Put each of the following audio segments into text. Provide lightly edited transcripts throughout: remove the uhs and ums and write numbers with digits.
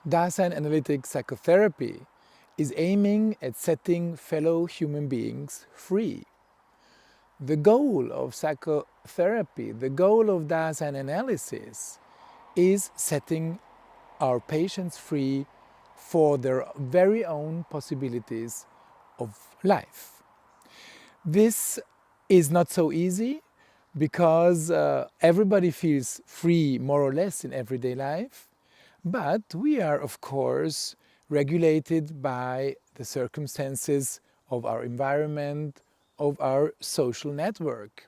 Daseinanalytic psychotherapy is aiming at setting fellow human beings free. The goal of psychotherapy, the goal of Dasein is setting our patients free for their very own possibilities of life. This is not so easy because everybody feels free more or less in everyday life, but we are of course regulated by the circumstances of our environment, of our social network.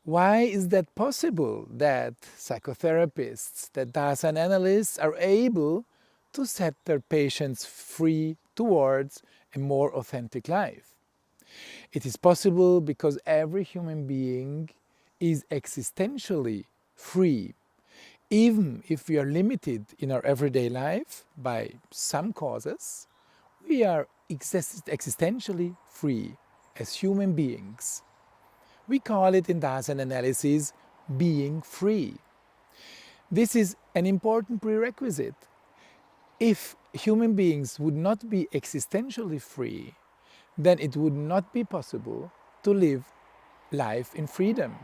Why is that possible that psychotherapists, that Dasein analysts are able to set their patients free towards a more authentic life? It is possible because every human being is existentially free. Even if we are limited in our everyday life by some causes, we are existentially free as human beings. We call it in Dasein analysis being free. This is an important prerequisite. If human beings would not be existentially free, then it would not be possible to live life in freedom,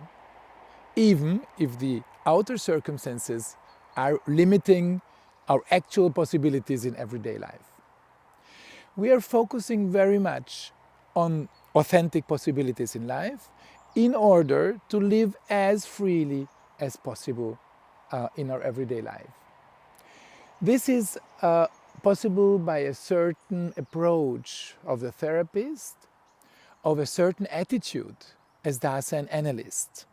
even if the outer circumstances are limiting our actual possibilities in everyday life. We are focusing very much on authentic possibilities in life in order to live as freely as possible in our everyday life. This is possible by a certain approach of the therapist, of a certain attitude as Dasein analyst.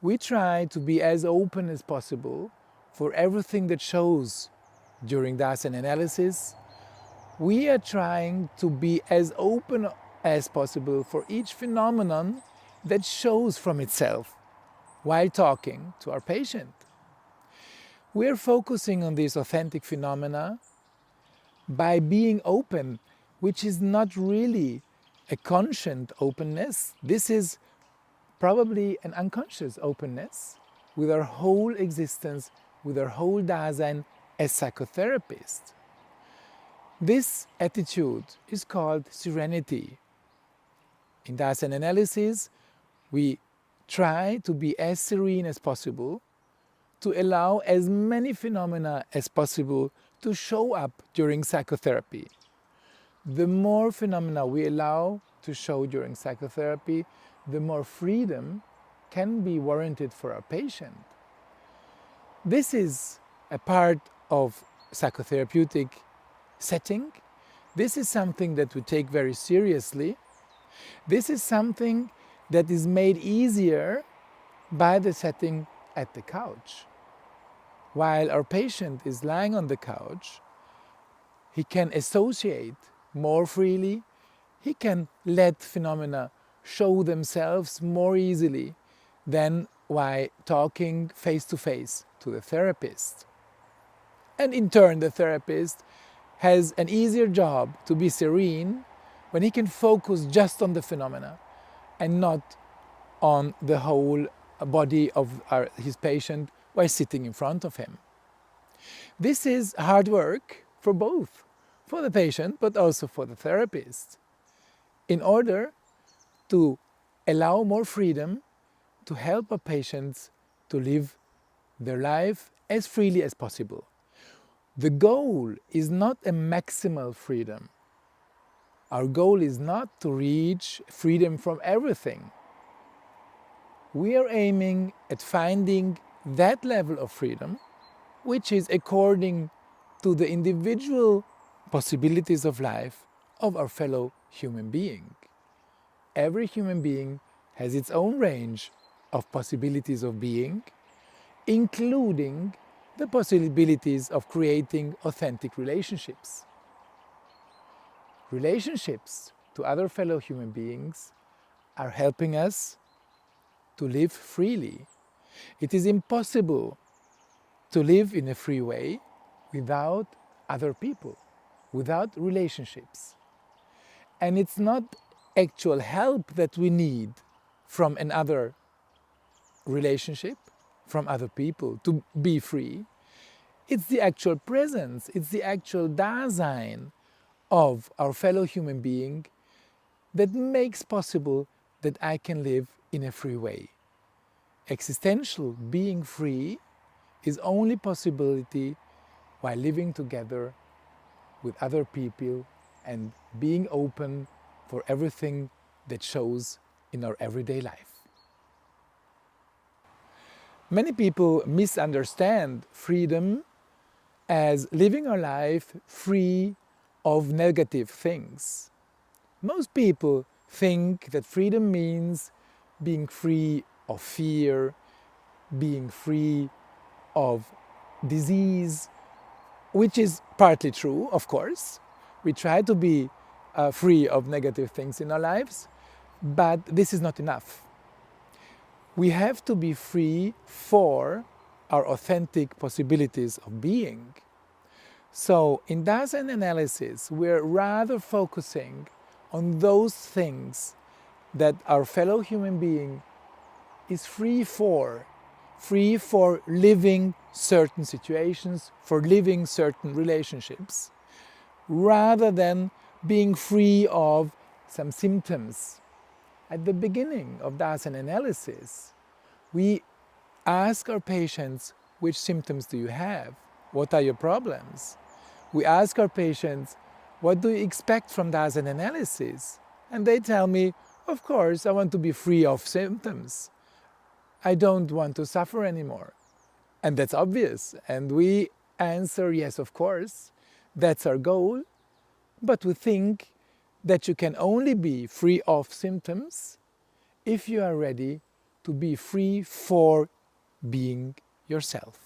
We try to be as open as possible for everything that shows during Dasein analysis. We are trying to be as open as possible for each phenomenon that shows from itself while talking to our patient. We are focusing on these authentic phenomena by being open, which is not really a conscious openness. This is probably an unconscious openness with our whole existence, with our whole Dasein as psychotherapists. This attitude is called serenity. In Dasein analysis, we try to be as serene as possible, to allow as many phenomena as possible to show up during psychotherapy. The more phenomena we allow to show during psychotherapy, the more freedom can be warranted for our patient. This is a part of psychotherapeutic setting. This is something that we take very seriously. This is something that is made easier by the setting at the couch. While our patient is lying on the couch, he can associate more freely, he can let phenomena show themselves more easily than while talking face to face to the therapist. And in turn, the therapist has an easier job to be serene when he can focus just on the phenomena and not on the whole body of his patient while sitting in front of him. This is hard work for both, for the patient but also for the therapist, in order to allow more freedom to help our patients to live their life as freely as possible. The goal is not a maximal freedom. Our goal is not to reach freedom from everything. We are aiming at finding that level of freedom which is according to the individual possibilities of life of our fellow human being. Every human being has its own range of possibilities of being, including the possibilities of creating authentic relationships. Relationships to other fellow human beings are helping us to live freely. It is impossible to live in a free way without other people, without relationships. And it's not actual help that we need from another relationship, from other people to be free. It's the actual presence, it's the actual Dasein of our fellow human being that makes possible that I can live in a free way. Existential being free is only possibility while living together with other people and being open for everything that shows in our everyday life. Many people misunderstand freedom as living our life free of negative things. Most people think that freedom means being free of fear, being free of disease, which is partly true, of course. We try to be free of negative things in our lives, but this is not enough. We have to be free for our authentic possibilities of being. So in Dasein analysis, we're rather focusing on those things that our fellow human being is free for living certain situations, for living certain relationships, rather than being free of some symptoms. At the beginning of Dasein analysis, we ask our patients, which symptoms do you have? What are your problems? We ask our patients, what do you expect from Dasein analysis? And they tell me, of course, I want to be free of symptoms. I don't want to suffer anymore. And that's obvious. And we answer, yes, of course, that's our goal. But we think that you can only be free of symptoms if you are ready to be free for being yourself.